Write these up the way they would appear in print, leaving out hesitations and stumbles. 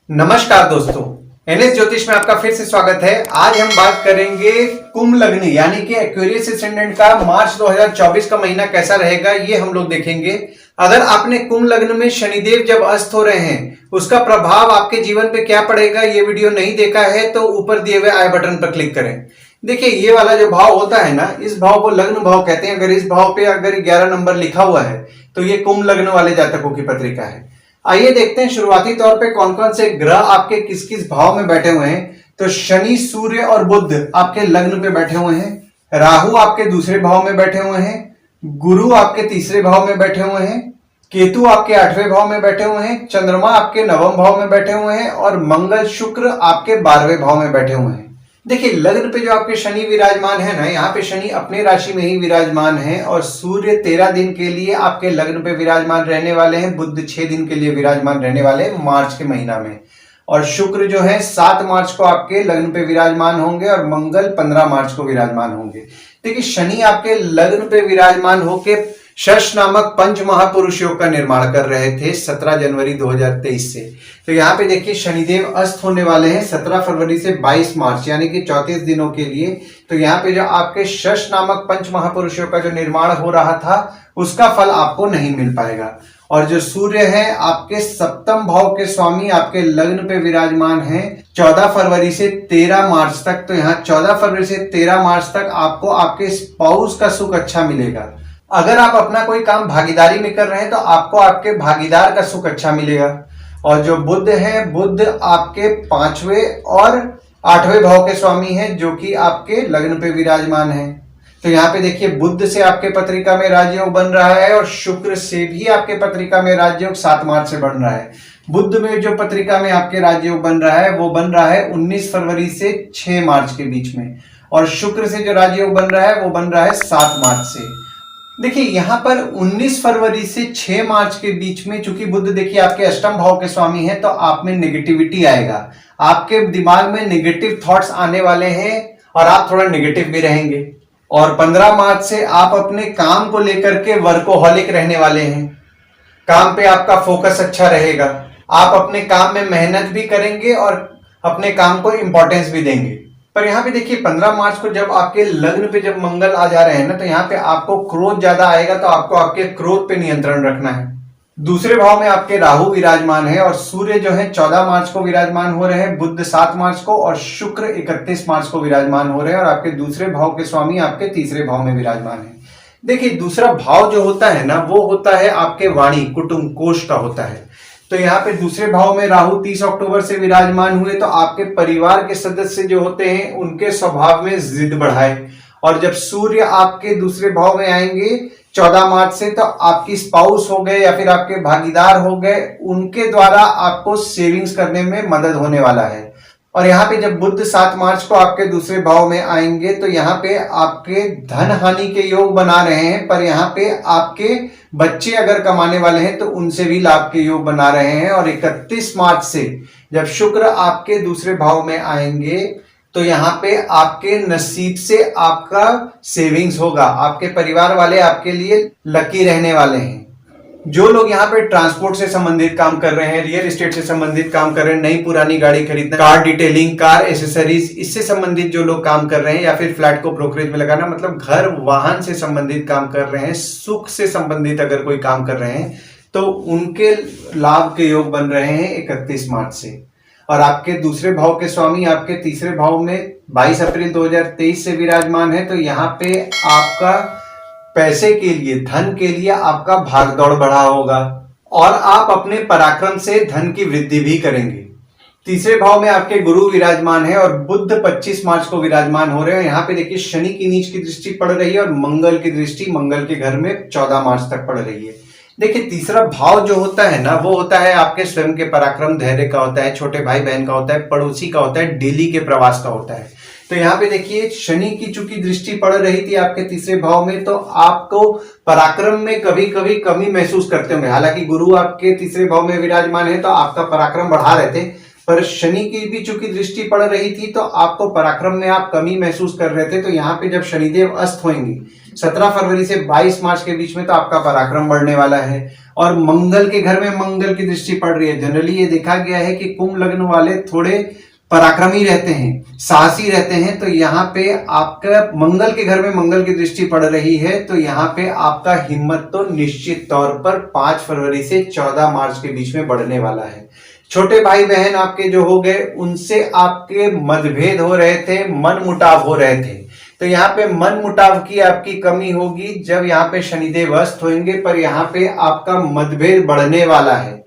नमस्कार दोस्तों, एनएस ज्योतिष में आपका फिर से स्वागत है। आज हम बात करेंगे कुंभ लग्न यानी कि एक्वेरियस एसेंडेंट का मार्च 2024 का महीना कैसा रहेगा, ये हम लोग देखेंगे। अगर आपने कुंभ लग्न में शनिदेव जब अस्त हो रहे हैं उसका प्रभाव आपके जीवन पे क्या पड़ेगा, ये वीडियो नहीं देखा है तो ऊपर दिए हुए आई बटन पर क्लिक करें। देखिए, ये वाला जो भाव होता है ना, इस भाव को लग्न भाव कहते हैं। अगर इस भाव पे अगर 11 नंबर लिखा हुआ है तो ये कुंभ लग्न वाले जातकों की पत्रिका है। आइए देखते हैं शुरुआती तौर पे कौन कौन से ग्रह आपके किस किस भाव में बैठे हुए हैं। तो शनि, सूर्य और बुध आपके लग्न पे बैठे हुए हैं। राहु आपके दूसरे भाव में बैठे हुए हैं। गुरु आपके तीसरे भाव में बैठे हुए हैं। केतु आपके 8वें भाव में बैठे हुए हैं। चंद्रमा आपके 9वें भाव में बैठे हुए हैं और मंगल शुक्र आपके 12वें भाव में बैठे हुए हैं। देखिए, लग्न पे जो आपके शनि विराजमान है ना, यहाँ पे शनि अपने राशि में ही विराजमान है और सूर्य 13 दिन के लिए आपके लग्न पे विराजमान रहने वाले हैं। बुध 6 दिन के लिए विराजमान रहने वाले हैं मार्च के महीना में। और शुक्र जो है 7 मार्च को आपके लग्न पे विराजमान होंगे और मंगल 15 मार्च को विराजमान होंगे। देखिए, शनि आपके लग्न पे विराजमान होके शश नामक पंच महापुरुष योग का निर्माण कर रहे थे 17 जनवरी 2023 से। तो यहाँ पे देखिए, शनिदेव अस्त होने वाले हैं 17 फरवरी से 22 मार्च यानी कि 34 दिनों के लिए। तो यहाँ पे जो आपके शश नामक पंच महापुरुष योग का जो निर्माण हो रहा था उसका फल आपको नहीं मिल पाएगा। और जो सूर्य है आपके सप्तम भाव के स्वामी आपके लग्न पे विराजमान है 14 फरवरी से 13 मार्च तक। तो यहाँ 14 फरवरी से 13 मार्च तक आपको आपके स्पाउस का सुख अच्छा मिलेगा। अगर आप अपना कोई काम भागीदारी में कर रहे हैं तो आपको आपके भागीदार का सुख अच्छा मिलेगा। और जो बुध है, बुध आपके 5वें और 8वें भाव के स्वामी हैं जो कि आपके लग्न पे विराजमान है। तो यहाँ पे देखिए, बुध से आपके पत्रिका में राजयोग बन रहा है और शुक्र से भी आपके पत्रिका में राजयोग 7 मार्च से बन रहा है। बुध में जो पत्रिका में आपके राजयोग बन रहा है वो बन रहा है 19 फरवरी से 6 मार्च के बीच में। और शुक्र से जो राजयोग बन रहा है वो बन रहा है 7 मार्च से। देखिए, यहाँ पर 19 फरवरी से 6 मार्च के बीच में चूंकि बुध देखिए आपके अष्टम भाव के स्वामी हैं तो आप में नेगेटिविटी आएगा। आपके दिमाग में नेगेटिव थॉट्स आने वाले हैं और आप थोड़ा नेगेटिव भी रहेंगे। और 15 मार्च से आप अपने काम को लेकर के वर्कोहॉलिक रहने वाले हैं। काम पे आपका फोकस अच्छा रहेगा। आप अपने काम में मेहनत भी करेंगे और अपने काम को इंपॉर्टेंस भी देंगे। पर यहाँ पे देखिए, 15 मार्च को जब आपके लग्न पे जब मंगल आ जा रहे हैं ना, तो यहाँ पे आपको क्रोध ज्यादा आएगा। तो आपको आपके क्रोध पे नियंत्रण रखना है। दूसरे भाव में आपके राहु विराजमान है और सूर्य जो है 14 मार्च को विराजमान हो रहे हैं, बुध 7 मार्च को और शुक्र 31 मार्च को विराजमान हो रहे हैं। और आपके दूसरे भाव के स्वामी आपके तीसरे भाव में विराजमान है। देखिए, दूसरा भाव जो होता है ना वो होता है आपके वाणी, कुटुंब, कोष का होता है। तो यहाँ पे दूसरे भाव में राहु 30 अक्टूबर से विराजमान हुए तो आपके परिवार के सदस्य जो होते हैं उनके स्वभाव में जिद बढ़ाए। और जब सूर्य आपके दूसरे भाव में आएंगे 14 मार्च से तो आपकी स्पाउस हो गए या फिर आपके भागीदार हो गए, उनके द्वारा आपको सेविंग्स करने में मदद होने वाला है। और यहाँ पे जब बुध 7 मार्च को आपके दूसरे भाव में आएंगे तो यहाँ पे आपके धन हानि के योग बना रहे हैं। पर यहाँ पे आपके बच्चे अगर कमाने वाले हैं तो उनसे भी लाभ के योग बना रहे हैं। और 31 मार्च से जब शुक्र आपके दूसरे भाव में आएंगे तो यहाँ पे आपके नसीब से आपका सेविंग्स होगा। आपके परिवार वाले आपके लिए लकी रहने वाले हैं। जो लोग यहाँ पे ट्रांसपोर्ट से संबंधित काम कर रहे हैं, रियल एस्टेट से संबंधित काम कर रहे हैं, नई पुरानी गाड़ी खरीदना, कार डिटेलिंग, कार एसेसरीज, इससे संबंधित जो लोग काम कर रहे हैं या फिर फ्लैट को ब्रोकरेज में लगाना, मतलब घर वाहन से संबंधित काम कर रहे हैं, सुख से संबंधित अगर कोई काम कर रहे हैं तो उनके लाभ के योग बन रहे हैं 31 मार्च से। और आपके दूसरे भाव के स्वामी आपके तीसरे भाव में 22 अप्रैल 2023 से विराजमान है। तो यहाँ पे आपका पैसे के लिए, धन के लिए आपका भागदौड़ बढ़ा होगा और आप अपने पराक्रम से धन की वृद्धि भी करेंगे। तीसरे भाव में आपके गुरु विराजमान है और बुध 25 मार्च को विराजमान हो रहे हैं। यहाँ पे देखिए, शनि की नीच की दृष्टि पड़ रही है और मंगल की दृष्टि मंगल के घर में 14 मार्च तक पड़ रही है। देखिए, तीसरा भाव जो होता है ना वो होता है आपके स्वयं के पराक्रम, धैर्य का होता है, छोटे भाई बहन का होता है, पड़ोसी का होता है, डेली के प्रवास का होता है। तो यहाँ पे देखिए, शनि की चूंकि दृष्टि पड़ रही थी आपके तीसरे भाव में तो आपको पराक्रम में कभी कभी कमी महसूस करते होंगे। हालांकि गुरु आपके तीसरे भाव में विराजमान है तो आपका पराक्रम बढ़ा रहे थे, पर शनि की भी चूंकि दृष्टि पड़ रही थी तो आपको पराक्रम में आप कमी महसूस कर रहे थे। तो यहाँ पे जब शनिदेव अस्त होंगे 17 फरवरी से 22 मार्च के बीच में तो आपका पराक्रम बढ़ने वाला है। और मंगल के घर में मंगल की दृष्टि पड़ रही है। जनरली ये देखा गया है कि कुंभ लग्न वाले थोड़े पराक्रमी रहते हैं, साहसी रहते हैं। तो यहाँ पे आपका मंगल के घर में मंगल की दृष्टि पड़ रही है, तो यहाँ पे आपका हिम्मत तो निश्चित तौर पर 5 फरवरी से 14 मार्च के बीच में बढ़ने वाला है। छोटे भाई बहन आपके जो हो गए, उनसे आपके मतभेद हो रहे थे, मन मुटाव हो रहे थे, तो यहाँ पे मन मुटाव की आपकी कमी होगी जब यहाँ पे शनिदेव अस्त होंगे, पर यहाँ पे आपका मतभेद बढ़ने वाला है।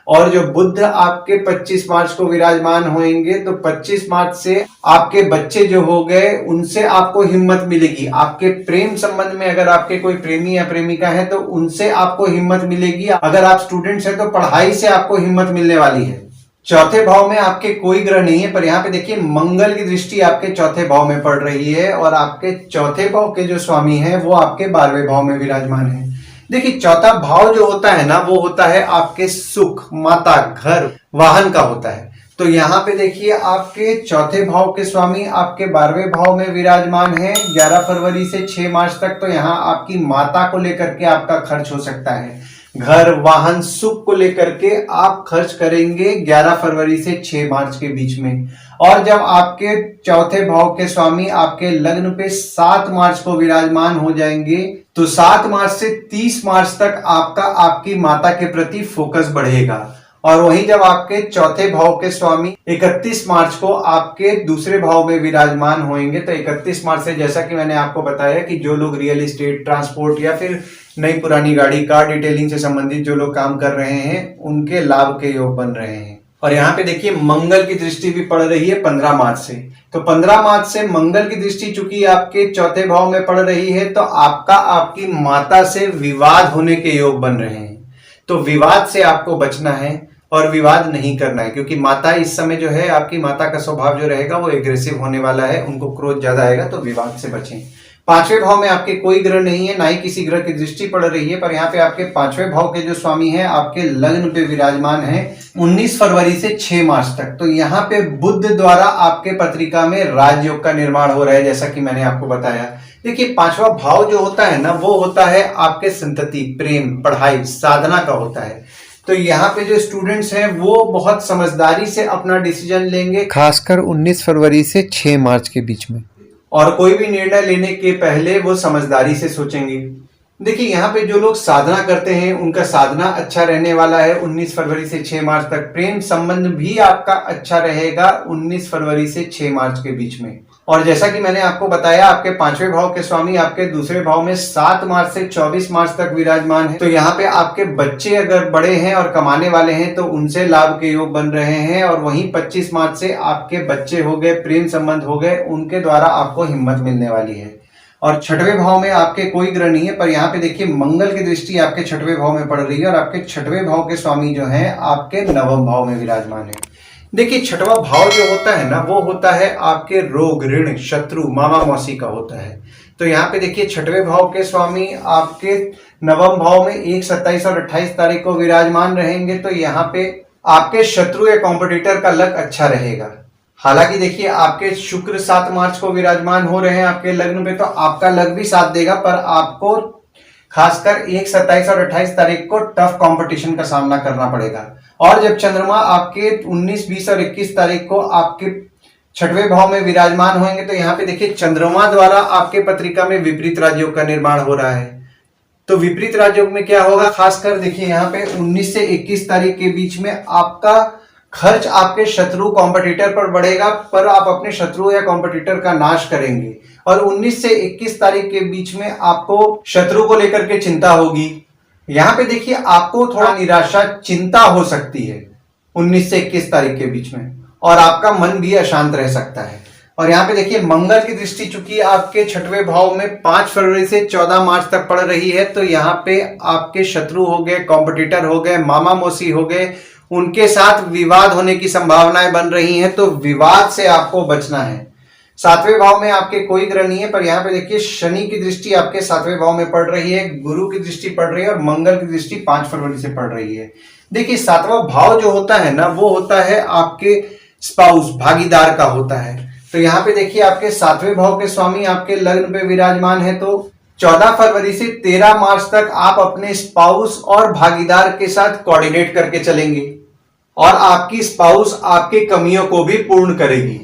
और जो बुध आपके 25 मार्च को विराजमान होंगे, तो 25 मार्च से आपके बच्चे जो हो गए उनसे आपको हिम्मत मिलेगी। आपके प्रेम संबंध में अगर आपके कोई प्रेमी या प्रेमिका है तो उनसे आपको हिम्मत मिलेगी। अगर आप स्टूडेंट्स हैं तो पढ़ाई से आपको हिम्मत मिलने वाली है। चौथे भाव में आपके कोई ग्रह नहीं है, पर यहाँ पे देखिए मंगल की दृष्टि आपके चौथे भाव में पड़ रही है और आपके चौथे भाव के जो स्वामी है वो आपके 12वें भाव में विराजमान है। देखिए चौथा भाव जो होता है ना, वो होता है आपके सुख, माता, घर, वाहन का होता है। तो यहाँ पे देखिए आपके चौथे भाव के स्वामी आपके 12वें भाव में विराजमान है 11 फरवरी से 6 मार्च तक। तो यहाँ आपकी माता को लेकर के आपका खर्च हो सकता है। घर, वाहन, सुख को लेकर के आप खर्च करेंगे 11 फरवरी से 6 मार्च के बीच में। और जब आपके चौथे भाव के स्वामी आपके लग्न पे 7 मार्च को विराजमान हो जाएंगे, तो 7 मार्च से 30 मार्च तक आपका आपकी माता के प्रति फोकस बढ़ेगा। और वहीं जब आपके चौथे भाव के स्वामी 31 मार्च को आपके दूसरे भाव में विराजमान होंगे, तो 31 मार्च से जैसा कि मैंने आपको बताया कि जो लोग रियल एस्टेट, ट्रांसपोर्ट या फिर नई पुरानी गाड़ी, कार डिटेलिंग से संबंधित जो लोग काम कर रहे हैं, उनके लाभ के योग बन रहे हैं। और यहाँ पे देखिए मंगल की दृष्टि भी पड़ रही है 15 मार्च से। तो 15 मार्च से मंगल की दृष्टि चूंकि आपके चौथे भाव में पड़ रही है, तो आपका आपकी माता से विवाद होने के योग बन रहे हैं। तो विवाद से आपको बचना है और विवाद नहीं करना है, क्योंकि माता इस समय जो है, आपकी माता का स्वभाव जो रहेगा वो एग्रेसिव होने वाला है, उनको क्रोध ज्यादा आएगा, तो विवाद से बचें। 5वें भाव में आपके कोई ग्रह नहीं है, ना ही किसी ग्रह की दृष्टि पड़ रही है, पर यहाँ पे आपके 5वें भाव के जो स्वामी हैं आपके लग्न पे विराजमान है 19 फरवरी से 6 मार्च तक। तो यहाँ पे बुध द्वारा आपके पत्रिका में राजयोग का निर्माण हो रहा है, जैसा कि मैंने आपको बताया। देखिए 5वां भाव जो होता है ना, वो होता है आपके संतति, प्रेम, पढ़ाई, साधना का होता है। तो यहाँ पे जो स्टूडेंट्स हैं वो बहुत समझदारी से अपना डिसीजन लेंगे, खासकर 19 फरवरी से 6 मार्च के बीच में। और कोई भी निर्णय लेने के पहले वो समझदारी से सोचेंगे। देखिए यहाँ पे जो लोग साधना करते हैं उनका साधना अच्छा रहने वाला है 19 फरवरी से 6 मार्च तक। प्रेम संबंध भी आपका अच्छा रहेगा 19 फरवरी से 6 मार्च के बीच में। और जैसा कि मैंने आपको बताया, आपके 5वें भाव के स्वामी आपके दूसरे भाव में 7 मार्च से 24 मार्च तक विराजमान है। तो यहाँ पे आपके बच्चे अगर बड़े हैं और कमाने वाले हैं तो उनसे लाभ के योग बन रहे हैं। और वहीं 25 मार्च से आपके बच्चे हो गए, प्रेम संबंध हो गए, उनके द्वारा आपको हिम्मत मिलने वाली है। और 6वें भाव में आपके कोई ग्रह नहीं है, पर यहाँ पे देखिए मंगल की दृष्टि आपके 6वें भाव में पड़ रही है और आपके 6वें भाव के स्वामी जो हैं आपके 9वें भाव में विराजमान है। देखिए 6वां भाव जो होता है ना, वो होता है आपके रोग, ऋण, शत्रु, मामा मौसी का होता है। तो यहाँ पे देखिए 6वें भाव के स्वामी आपके 9वें भाव में 1, 27 और 28 तारीख को विराजमान रहेंगे। तो यहाँ पे आपके शत्रु या कॉम्पिटिटर का लक अच्छा रहेगा। हालांकि देखिए आपके शुक्र 7 मार्च को विराजमान हो रहे हैं आपके लग्न पे, तो आपका लक भी साथ देगा, पर आपको खासकर 1, 27 और 28 तारीख को टफ कंपटीशन का सामना करना पड़ेगा। और जब चंद्रमा आपके 19, 20 और 21 तारीख को आपके 6वें भाव में विराजमान होंगे, तो यहाँ पे देखिए चंद्रमा द्वारा आपके पत्रिका में विपरीत राजयोग का निर्माण हो रहा है। तो विपरीत राजयोग में क्या होगा, खासकर देखिए यहाँ पे 19 से 21 तारीख के बीच में आपका खर्च आपके शत्रु कॉम्पिटिटर पर बढ़ेगा, पर आप अपने शत्रु या कॉम्पिटिटर का नाश करेंगे। और 19 से 21 तारीख के बीच में आपको शत्रु को लेकर के चिंता होगी। यहाँ पे देखिए आपको थोड़ा निराशा, चिंता हो सकती है 19 से 21 तारीख के बीच में, और आपका मन भी अशांत रह सकता है। और यहाँ पे देखिए मंगल की दृष्टि चूंकि आपके 6वें भाव में 5 फरवरी से 14 मार्च तक पड़ रही है, तो यहाँ पे आपके शत्रु हो गए, कॉम्पिटिटर हो गए, मामा मौसी हो गए, उनके साथ विवाद होने की संभावनाएं बन रही हैं। तो विवाद से आपको बचना है। 7वें भाव में आपके कोई ग्रह नहीं है, पर यहाँ पे देखिए शनि की दृष्टि आपके 7वें भाव में पड़ रही है, गुरु की दृष्टि पड़ रही है और मंगल की दृष्टि 5 फरवरी से पड़ रही है। देखिए 7वां भाव जो होता है ना, वो होता है आपके स्पाउस, भागीदार का होता है। तो यहाँ पे देखिए आपके 7वें भाव के स्वामी आपके लग्न पे विराजमान है, तो 14 फरवरी से 13 मार्च तक आप अपने स्पाउस और भागीदार के साथ कोऑर्डिनेट करके चलेंगे और आपकी स्पाउस आपकी कमियों को भी पूर्ण करेगी।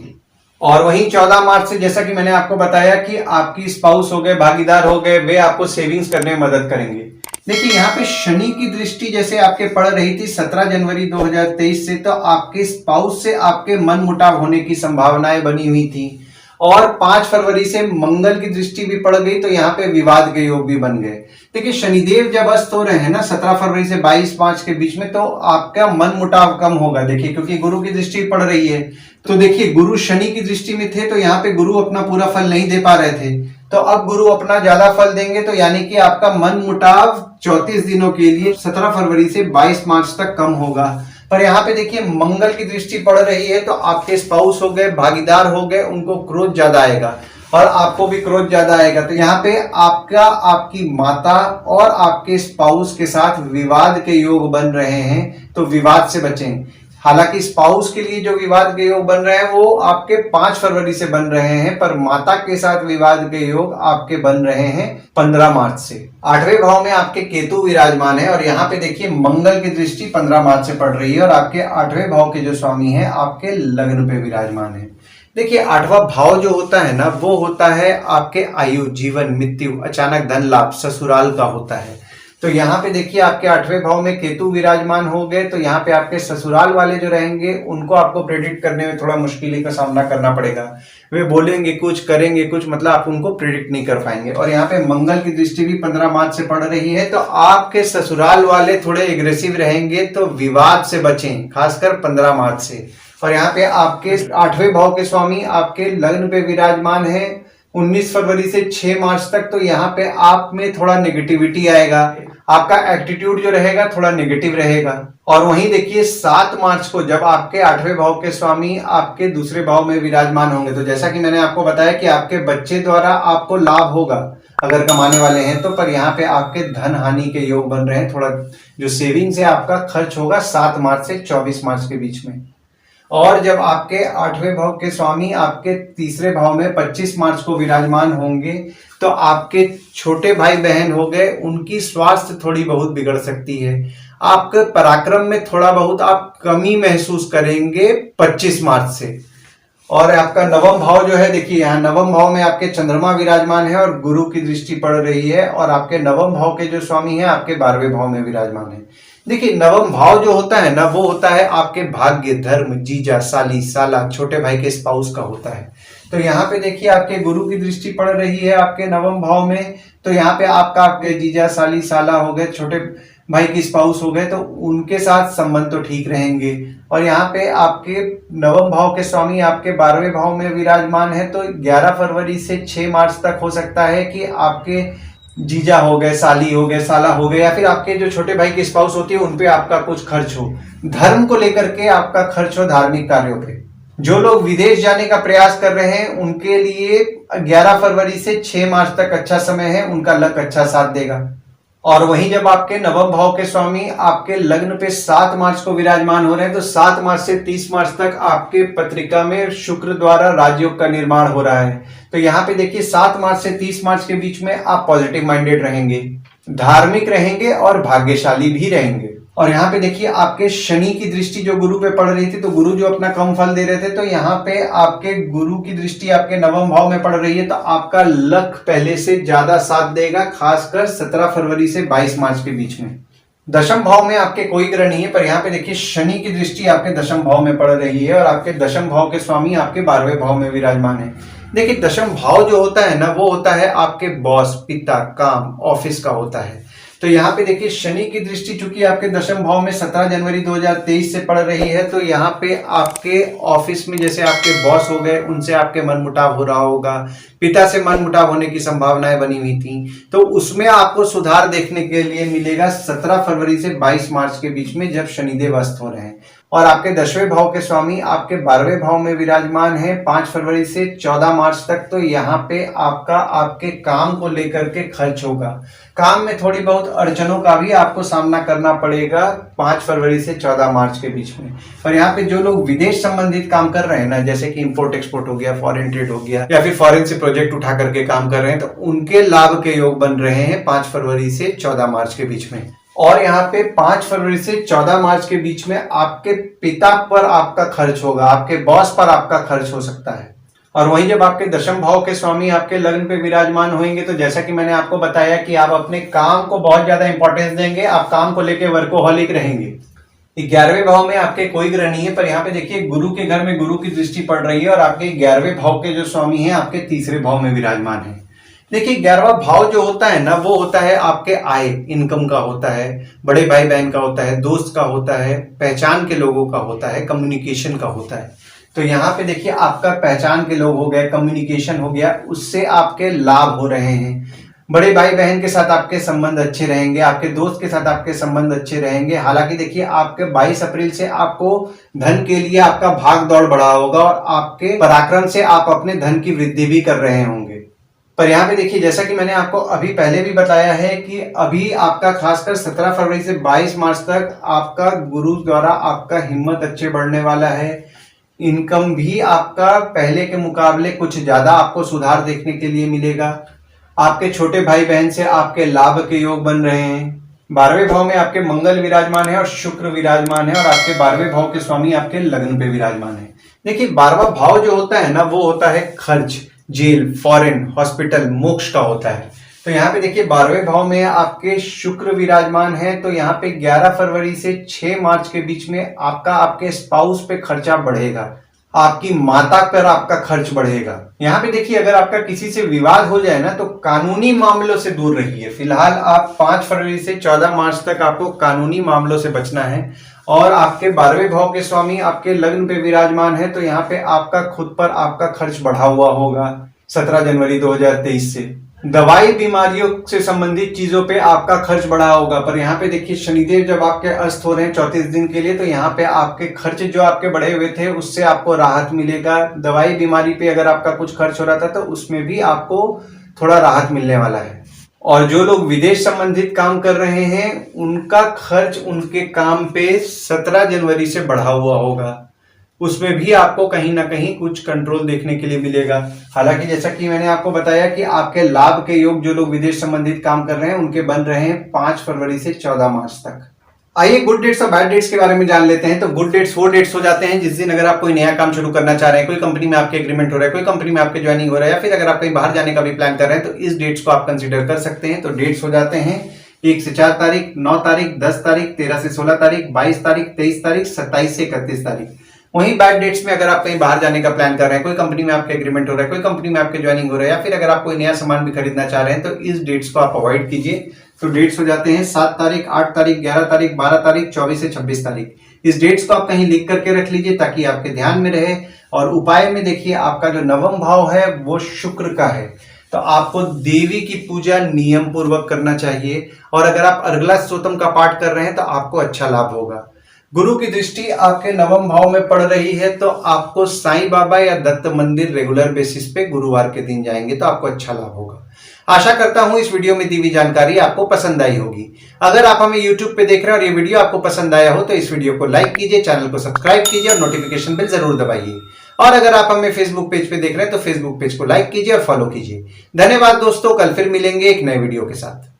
और वहीं 14 मार्च से जैसा कि मैंने आपको बताया कि आपकी स्पाउस हो गए, भागीदार हो गए, वे आपको सेविंग्स करने में मदद करेंगे। देखिए यहाँ पे शनि की दृष्टि जैसे आपके पड़ रही थी 17 जनवरी 2023 से, तो आपके स्पाउस से आपके मन मुटाव होने की संभावनाएं बनी हुई थी। और 5 फरवरी से मंगल की दृष्टि भी पड़ गई, तो यहाँ पे विवाद के योग भी बन गए। देखिए शनिदेव जब अस्त हो रहे हैं ना 17 फरवरी से 22 मार्च के बीच में, तो आपका मन मुटाव कम होगा। देखिए क्योंकि गुरु की दृष्टि पड़ रही है, तो देखिए गुरु शनि की दृष्टि में थे, तो यहाँ पे गुरु अपना पूरा फल नहीं दे पा रहे थे, तो अब गुरु अपना ज्यादा फल देंगे। तो यानी कि आपका मन मुटाव 34 दिनों के लिए 17 फरवरी से 22 मार्च तक कम होगा। पर यहाँ पे देखिए मंगल की दृष्टि पड़ रही है, तो आपके स्पाउस हो गए, भागीदार हो गए, उनको क्रोध ज्यादा आएगा और आपको भी क्रोध ज्यादा आएगा। तो यहाँ पे आपका आपकी माता और आपके स्पाउस के साथ विवाद के योग बन रहे हैं, तो विवाद से बचें। हालांकि स्पाउस के लिए जो विवाद के योग बन रहे हैं वो आपके 5 फरवरी से बन रहे हैं, पर माता के साथ विवाद के योग आपके बन रहे हैं 15 मार्च से। 8वें भाव में आपके केतु विराजमान है और यहाँ पे देखिए मंगल की दृष्टि 15 मार्च से पड़ रही है और आपके 8वें भाव के जो स्वामी हैं आपके लग्न पे विराजमान है। देखिए 8वां भाव जो होता है ना, वो होता है आपके आयु, जीवन, मृत्यु, अचानक धन लाभ, ससुराल का होता है। तो यहाँ पे देखिए आपके 8वें भाव में केतु विराजमान हो गए, तो यहाँ पे आपके ससुराल वाले जो रहेंगे उनको आपको प्रेडिक्ट करने में थोड़ा मुश्किल का सामना करना पड़ेगा। वे बोलेंगे कुछ, करेंगे कुछ, मतलब आप उनको प्रेडिक्ट नहीं कर पाएंगे। और यहाँ पे मंगल की दृष्टि भी 15 मार्च से पड़ रही है, तो आपके ससुराल वाले थोड़े एग्रेसिव रहेंगे, तो विवाद से बचें, खासकर 15 मार्च से। और यहाँ पे आपके 8वें भाव के स्वामी आपके लग्न पे विराजमान है 19 फरवरी से 6 मार्च तक, तो यहाँ पे आप में थोड़ा नेगेटिविटी आएगा, आपका एटीट्यूड जो रहेगा थोड़ा नेगेटिव रहेगा। और वहीं देखिए 7 मार्च को जब आपके 8वें भाव के स्वामी आपके दूसरे भाव में विराजमान होंगे, तो जैसा कि मैंने आपको बताया कि आपके बच्चे द्वारा आपको लाभ होगा अगर कमाने वाले हैं तो, पर यहाँ पे आपके धन हानि के योग बन रहे हैं। थोड़ा जो सेविंग्स है आपका खर्च होगा 7 मार्च से 24 मार्च के बीच में। और जब आपके 8वें भाव के स्वामी आपके तीसरे भाव में 25 मार्च को विराजमान होंगे, तो आपके छोटे भाई बहन हो गए, उनकी स्वास्थ्य थोड़ी बहुत बिगड़ सकती है। आपके पराक्रम में थोड़ा बहुत आप कमी महसूस करेंगे 25 मार्च से। और आपका नवम भाव जो है, देखिए यहाँ नवम भाव में आपके चंद्रमा विराजमान है और गुरु की दृष्टि पड़ रही है, और आपके नवम भाव के जो स्वामी हैं आपके 12वें भाव में विराजमान है। देखिए नवम भाव जो होता है ना, वो होता है आपके भाग्य, धर्म, जीजा, साली, साला, छोटे भाई के स्पाउस का होता है। तो यहाँ पे देखिए आपके गुरु की दृष्टि पड़ रही है आपके नवम भाव में, तो यहाँ पे आपका आपके जीजा, साली, साला हो गए, छोटे भाई की स्पाउस हो गए, तो उनके साथ संबंध तो ठीक रहेंगे। और यहाँ पे आपके नवम भाव के स्वामी आपके 12वें भाव में विराजमान है, तो 11 फरवरी से 6 मार्च तक हो सकता है कि आपके जीजा हो गए, साली हो गए, साला हो गए, या फिर आपके जो छोटे भाई की स्पाउस होती है उनपे आपका कुछ खर्च हो, धर्म को लेकर के आपका खर्च हो, धार्मिक कार्यों पे। जो लोग विदेश जाने का प्रयास कर रहे हैं उनके लिए 11 फरवरी से 6 मार्च तक अच्छा समय है, उनका लक अच्छा साथ देगा। और वहीं जब आपके नवम भाव के स्वामी आपके लग्न पे 7 मार्च को विराजमान हो रहे हैं, तो 7 मार्च से 30 मार्च तक आपके पत्रिका में शुक्र द्वारा राजयोग का निर्माण हो रहा है। तो यहाँ पे देखिए 7 मार्च से 30 मार्च के बीच में आप पॉजिटिव माइंडेड रहेंगे, धार्मिक रहेंगे और भाग्यशाली भी रहेंगे। और यहाँ पे देखिए आपके शनि की दृष्टि जो गुरु पे पड़ रही थी, तो गुरु जो अपना कम फल दे रहे थे, तो यहाँ पे आपके गुरु की दृष्टि आपके नवम भाव में पड़ रही है, तो आपका लक पहले से ज्यादा साथ देगा, खासकर 17 फरवरी से 22 मार्च के बीच में। दशम भाव में आपके कोई ग्रह नहीं है, पर यहाँ पे देखिए शनि की दृष्टि आपके दशम भाव में पड़ रही है और आपके दशम भाव के स्वामी आपके 12वें भाव में विराजमान है। देखिए दशम भाव जो होता है ना, वो होता है आपके बॉस, पिता, काम, ऑफिस का होता है। तो यहाँ पे देखिए शनि की दृष्टि चूंकि आपके दशम भाव में 17 जनवरी 2023 से पड़ रही है, तो यहाँ पे आपके ऑफिस में जैसे आपके बॉस हो गए, उनसे आपके मनमुटाव हो रहा होगा, पिता से मनमुटाव होने की संभावनाएं बनी हुई थी, तो उसमें आपको सुधार देखने के लिए मिलेगा 17 फरवरी से 22 मार्च के बीच में, जब शनिदेव अस्त हो रहे हैं। और आपके 10वें भाव के स्वामी आपके 12वें भाव में विराजमान है 5 फरवरी से 14 मार्च तक। तो यहाँ पे आपका आपके काम को लेकर के खर्च होगा, काम में थोड़ी बहुत अड़चनों का भी आपको सामना करना पड़ेगा 5 फरवरी से 14 मार्च के बीच में। और यहाँ पे जो लोग विदेश संबंधित काम कर रहे हैं ना, जैसे कि इंपोर्ट एक्सपोर्ट हो गया, फॉरेन ट्रेड हो गया, या फिर फॉरेन से प्रोजेक्ट उठा करके काम कर रहे हैं, तो उनके लाभ के योग बन रहे हैं 5 फरवरी से 14 मार्च के बीच में। और यहाँ पे 5 फरवरी से 14 मार्च के बीच में आपके पिता पर आपका खर्च होगा, आपके बॉस पर आपका खर्च हो सकता है। और वहीं जब आपके 10वें भाव के स्वामी आपके लग्न पे विराजमान होंगे, तो जैसा कि मैंने आपको बताया कि आप अपने काम को बहुत ज्यादा इंपॉर्टेंस देंगे, आप काम को लेकर वर्कोहॉलिक रहेंगे। 11वें भाव में आपके कोई ग्रह नहीं है, पर यहाँ पे देखिए गुरु के घर में गुरु की दृष्टि पड़ रही है और आपके 11वें भाव के जो स्वामी हैं आपके 3रे भाव में विराजमान है। देखिए 11वां भाव जो होता है ना, वो होता है आपके आय, इनकम का होता है, बड़े भाई बहन का होता है, दोस्त का होता है, पहचान के लोगों का होता है, कम्युनिकेशन का होता है। तो यहाँ पे देखिए आपका पहचान के लोग हो गए, कम्युनिकेशन हो गया, उससे आपके लाभ हो रहे हैं। बड़े भाई बहन के साथ आपके संबंध अच्छे रहेंगे, आपके दोस्त के साथ आपके संबंध अच्छे रहेंगे। हालांकि देखिए आपके 22 अप्रैल से आपको धन के लिए आपका भाग दौड़ बढ़ा होगा और आपके पराक्रम से आप अपने धन की वृद्धि भी कर रहे होंगे। पर यहाँ पे देखिए जैसा कि मैंने आपको अभी पहले भी बताया है कि अभी आपका खासकर 17 फरवरी से 22 मार्च तक आपका गुरु द्वारा आपका हिम्मत अच्छे बढ़ने वाला है। इनकम भी आपका पहले के मुकाबले कुछ ज्यादा आपको सुधार देखने के लिए मिलेगा। आपके छोटे भाई बहन से आपके लाभ के योग बन रहे हैं। 12वें भाव में आपके मंगल विराजमान है और शुक्र विराजमान है और आपके 12वें भाव के स्वामी आपके लग्न पे विराजमान है। देखिए 12वां भाव जो होता है ना, वो होता है खर्च, जेल, फॉरेन, हॉस्पिटल, मोक्ष का होता है। तो यहाँ पे देखिए 12वें भाव में आपके शुक्र विराजमान है। तो यहाँ पे 11 फरवरी से 6 मार्च के बीच में आपका आपके स्पाउस पे खर्चा बढ़ेगा, आपकी माता पर आपका खर्च बढ़ेगा। यहाँ पे देखिए अगर आपका किसी से विवाद हो जाए ना, तो कानूनी मामलों से दूर रहिए। फिलहाल आप 5 फरवरी से 14 मार्च तक आपको कानूनी मामलों से बचना है। और आपके 12वें भाव के स्वामी आपके लग्न पे विराजमान है, तो यहाँ पे आपका खुद पर आपका खर्च बढ़ा हुआ होगा 17 जनवरी 2023 से। दवाई बीमारियों से संबंधित चीजों पे आपका खर्च बढ़ा होगा। पर यहाँ पे देखिए शनिदेव जब आपके अस्त हो रहे हैं 34 दिन के लिए, तो यहाँ पे आपके खर्च जो आपके बढ़े हुए थे उससे आपको राहत मिलेगा। दवाई बीमारी पे अगर आपका कुछ खर्च हो रहा था तो उसमें भी आपको थोड़ा राहत मिलने वाला है। और जो लोग विदेश संबंधित काम कर रहे हैं उनका खर्च उनके काम पे 17 जनवरी से बढ़ा हुआ होगा, उसमें भी आपको कहीं ना कहीं कुछ कंट्रोल देखने के लिए मिलेगा। हालांकि जैसा कि मैंने आपको बताया कि आपके लाभ के योग जो लोग विदेश संबंधित काम कर रहे हैं उनके बन रहे हैं 5 फरवरी से 14 मार्च तक। आइए गुड डेट्स और बैड डेट्स के बारे में जान लेते हैं। तो गुड डेट्स वो डेट्स हो जाते हैं जिस दिन अगर आप कोई नया काम शुरू करना चाह रहे हैं, कोई कंपनी में आपके एग्रीमेंट हो रहा है, कोई कंपनी में आपके ज्वाइनिंग हो रहा है, या फिर अगर आप कहीं बाहर जाने का भी प्लान कर रहे हैं, तो इस डेट्स को आप कंसिडर कर सकते हैं। तो डेट्स हो जाते हैं 1 से 4 तारीख, 9 तारीख, 10 तारीख, 13 से 16 तारीख, 22 तारीख, 23 तारीख, 27 से 31 तारीख। वहीं बैड डेट्स में अगर आप कहीं बाहर जाने का प्लान कर रहे हैं, कोई कंपनी में आपके एग्रीमेंट हो रहा है, कोई कंपनी में आपके ज्वाइनिंग हो रहा है, या फिर अगर आप कोई नया सामान भी खरीदना चाह रहे हैं, तो इस डेट्स को आप अवॉइड कीजिए। तो डेट्स हो जाते हैं 7 तारीख, 8 तारीख, 11 तारीख, 12 तारीख, 24 से 26 तारीख। इस डेट्स को आप कहीं लिख करके रख लीजिए ताकि आपके ध्यान में रहे। और उपाय में देखिए आपका जो 9वां भाव है वो शुक्र का है, तो आपको देवी की पूजा नियम पूर्वक करना चाहिए। और अगर आप अर्गला स्तोत्रम का पाठ कर रहे हैं तो आपको अच्छा लाभ होगा। गुरु की दृष्टि आपके 9वें भाव में पड़ रही है, तो आपको साईं बाबा या दत्त मंदिर रेगुलर बेसिस पे गुरुवार के दिन जाएंगे तो आपको अच्छा लाभ होगा। आशा करता हूं इस वीडियो में दी हुई जानकारी आपको पसंद आई होगी। अगर आप हमें YouTube पे देख रहे हैं और ये वीडियो आपको पसंद आया हो तो इस वीडियो को लाइक कीजिए, चैनल को सब्सक्राइब कीजिए और नोटिफिकेशन बेल जरूर दबाइए। और अगर आप हमें फेसबुक पेज पे देख रहे हैं तो फेसबुक पेज को लाइक कीजिए और फॉलो कीजिए। धन्यवाद दोस्तों, कल फिर मिलेंगे एक नए वीडियो के साथ।